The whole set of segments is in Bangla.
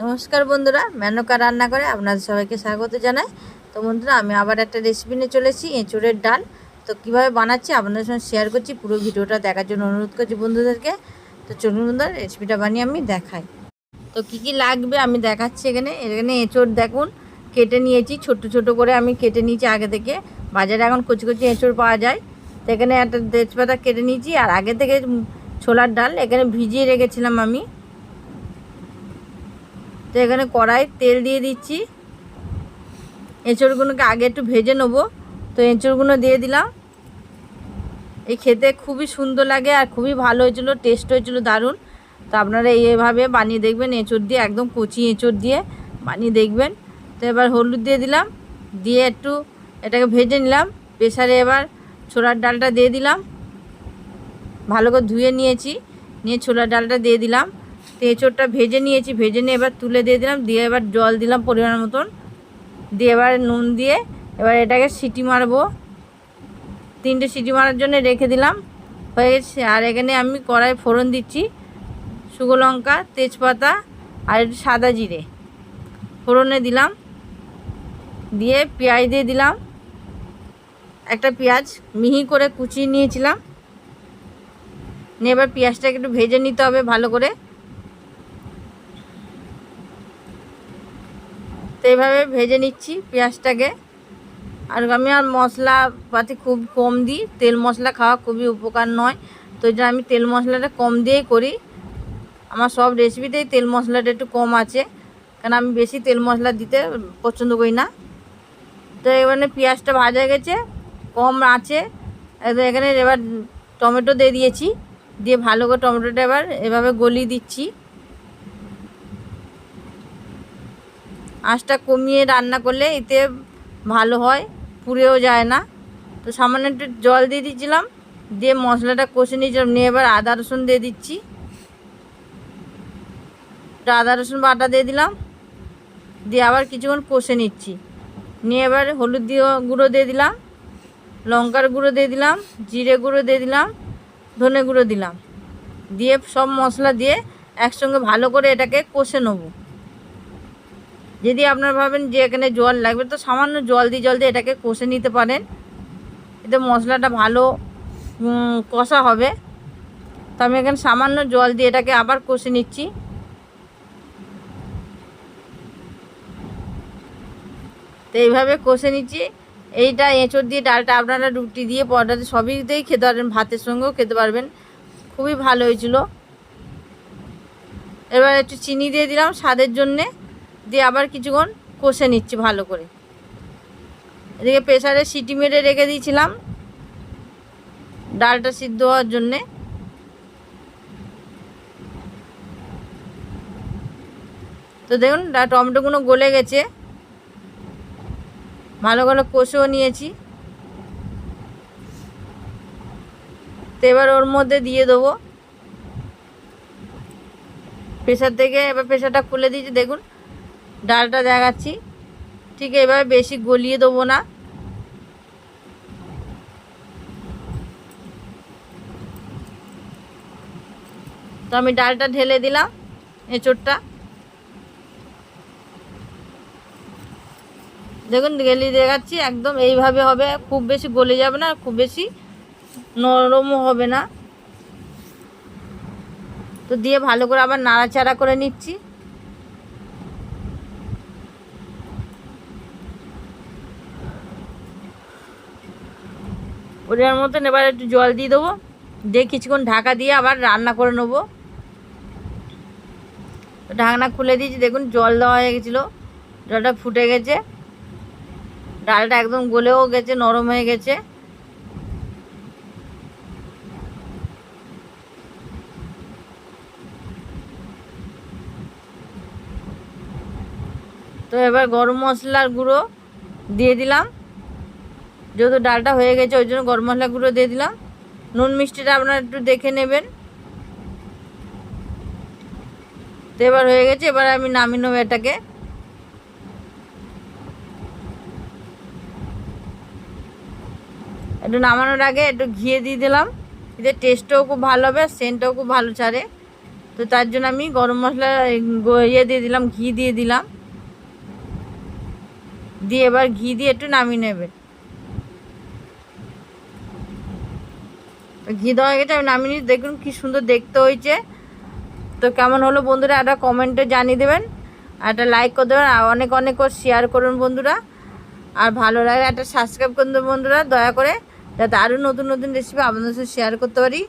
নমস্কার বন্ধুরা, মেনকা রান্না করে আপনাদের সবাইকে স্বাগত জানাই। তো বন্ধুরা, আমি আবার একটা রেসিপি নিয়ে চলেছি, এঁচোড়ের ডাল। তো কীভাবে বানাচ্ছি আপনাদের সঙ্গে শেয়ার করছি, পুরো ভিডিওটা দেখার জন্য অনুরোধ করছি বন্ধুদেরকে। তো চলুন বন্ধুরা, রেসিপিটা বানিয়ে আমি দেখাই। তো কী কী লাগবে আমি দেখাচ্ছি। এখানে এঁচোড় দেখুন কেটে নিয়েছি, ছোট ছোট করে আমি কেটে নিয়েছি আগে থেকে। বাজারে এখন কচি কচি এঁচোড় পাওয়া যায়। তো এখানে একটা তেজপাতা কেটে নিয়েছি, আর আগে থেকে ছোলার ডাল এখানে ভিজিয়ে রেখেছিলাম আমি। তো এখানে কড়াই তেল দিয়ে দিচ্ছি। এঁচড়গুলোকে আগে একটু ভেজে নেবো। তো এঁচড়গুলো দিয়ে দিলাম। এই খেতে খুবই সুন্দর লাগে আর খুবই ভালো হয়েছিল, টেস্ট হয়েছিল দারুণ। তো আপনারা এইভাবে বানিয়ে দেখবেন, এঁচড় দিয়ে, একদম কচি এঁচড় দিয়ে বানিয়ে দেখবেন। তো এবার হলুদ দিয়ে দিলাম, দিয়ে একটু এটাকে ভেজে নিলাম। প্রেসারে এবার ছোলার ডালটা দিয়ে দিলাম, ভালো করে ধুয়ে নিয়েছি, নিয়ে ছোলার ডালটা দিয়ে দিলাম। তো এঁচড়টা ভেজে নিয়েছি, ভেজে নিয়ে এবার তুলে দিয়ে দিলাম, দিয়ে এবার জল দিলাম পরিমাণ মতন, দিয়ে এবার নুন দিয়ে এবার এটাকে সিটি মারবো। 3টে সিটি মারার জন্য রেখে দিলাম, হয়ে গেছে। আর এখানে আমি কড়াই ফোড়ন দিচ্ছি, শুকনো লঙ্কা, তেজপাতা আর একটু সাদা জিরে ফোড়নে দিলাম, দিয়ে পেঁয়াজ দিয়ে দিলাম। একটা পেঁয়াজ মিহি করে কুচিয়ে নিয়েছিলাম, নিয়ে এবার পেঁয়াজটাকে একটু ভেজে নিতে হবে ভালো করে। তো এইভাবে ভেজে নিচ্ছি পেঁয়াজটাকে। আর আমি মশলাপাতি খুব কম দিই, তেল মশলা খাওয়া খুবই উপকার নয়। তো এটা আমি তেল মশলাটা কম দিয়েই করি, আমার সব রেসিপিতেই তেল মশলাটা একটু কম আছে, কারণ আমি বেশি তেল মশলা দিতে পছন্দ করি না। তো এখানে পেঁয়াজটা ভাজা গেছে, কম আছে। এখানে এবার টমেটো দিয়ে দিয়েছি, দিয়ে ভালো করে টমেটোটা এবার এভাবে গলিয়ে দিচ্ছি। আঁচটা কমিয়ে রান্না করলে এতে ভালো হয়, পুড়েও যায় না। তো সামান্য একটু জল দিয়ে দিচ্ছিলাম, দিয়ে মশলাটা কষে নিয়েছিলাম, নিয়ে এবার আদা রসুন দিয়ে দিচ্ছি। একটু আদা রসুন বাটা দিয়ে দিলাম, দিয়ে আবার কিছুক্ষণ কষে নিচ্ছি। নিয়ে এবার হলুদ গুঁড়ো দিয়ে দিলাম, লঙ্কার গুঁড়ো দিয়ে দিলাম, জিরে গুঁড়ো দিয়ে দিলাম, ধনে গুঁড়ো দিলাম, দিয়ে সব মশলা দিয়ে একসঙ্গে ভালো করে এটাকে কষে নেব। যদি আপনারা ভাবেন যে এখানে জল লাগবে, তো সামান্য জল দিয়ে এটাকে কষে নিতে পারেন, এতে মশলাটা ভালো কষা হবে। তো আমি এখানে সামান্য জল দিয়ে এটাকে আবার কষে নিচ্ছি। তো এইভাবে কষে নিচ্ছি। এইটা এঁচড় দিয়ে ডালটা আপনারা রুটি দিয়ে, পরোটাতে সবইতেই খেতে পারবেন, ভাতের সঙ্গেও খেতে পারবেন, খুবই ভালো হয়েছিল। এবার একটু চিনি দিয়ে দিলাম স্বাদের জন্যে, দিয়ে আবার কিছুক্ষণ কষে নিচ্ছি ভালো করে। এদিকে প্রেসারে সিটি মেরে রেখে দিয়েছিলাম ডালটা সিদ্ধ হওয়ার জন্যে। তো দেখুন টমেটোগুলো গলে গেছে, ভালো করে কষেও নিয়েছি। তো এবার ওর মধ্যে দিয়ে দেবো প্রেসার থেকে। এবার প্রেসারটা খুলে দিয়েছি, দেখুন ডালটা দেখাচ্ছি। ঠিক এভাবে বেশি গলিয়ে দেবো না। তো আমি ডালটা ঢেলে দিলাম, এঁচোড়টা দেখুন গলিয়ে দেখাচ্ছি, একদম এইভাবে হবে, খুব বেশি গলে যাবে না, খুব বেশি নরমও হবে না। তো দিয়ে ভালো করে আবার নাড়াচাড়া করে নিচ্ছি। পরিমাণ মতন এবার একটু জল দিয়ে দেবো, দিয়ে কিছুক্ষণ ঢাকা দিয়ে আবার রান্না করে নেবো। ঢাকনা খুলে দিয়েছি, দেখুন জল দেওয়া হয়ে গেছিলো, জলটা ফুটে গেছে, ডালটা একদম গলেও গেছে, নরম হয়ে গেছে। তো এবার গরম মশলার গুঁড়ো দিয়ে দিলাম, যেহেতু ডালটা হয়ে গেছে ওই জন্য গরম মশলা গুঁড়ো দিয়ে দিলাম। নুন মিষ্টিটা আপনারা একটু দেখে নেবেন। তো এবার হয়ে গেছে, এবার আমি নামিয়ে নেবো এটাকে। একটু নামানোর আগে একটু ঘিয়ে দিয়ে দিলাম, এতে টেস্টটাও খুব ভালো হবে আর সেন্টটাও খুব ভালো ছাড়ে। তো তার জন্য আমি গরম মশলা ইয়ে দিয়ে দিলাম, ঘি দিয়ে দিলাম, দিয়ে এবার ঘি দিয়ে একটু নামিয়ে নেবে। ঘি দেওয়া হয়ে গেছে, আমি নামিয়ে নিই। দেখুন কি সুন্দর দেখতে হয়েছে। তো কেমন হলো বন্ধুরা একটা কমেন্টে জানিয়ে দেবেন, আর একটা লাইক করে দেবেন, আর অনেক অনেক করে শেয়ার করুন বন্ধুরা। আর ভালো লাগলে একটা সাবস্ক্রাইব করে দেবেন বন্ধুরা দয়া করে, যাতে আরও নতুন নতুন রেসিপি আপনাদের সাথে শেয়ার করতে পারি।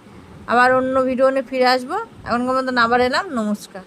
আবার অন্য ভিডিও নিয়ে ফিরে আসবো। এখনকার মতো আবার এলাম। নমস্কার।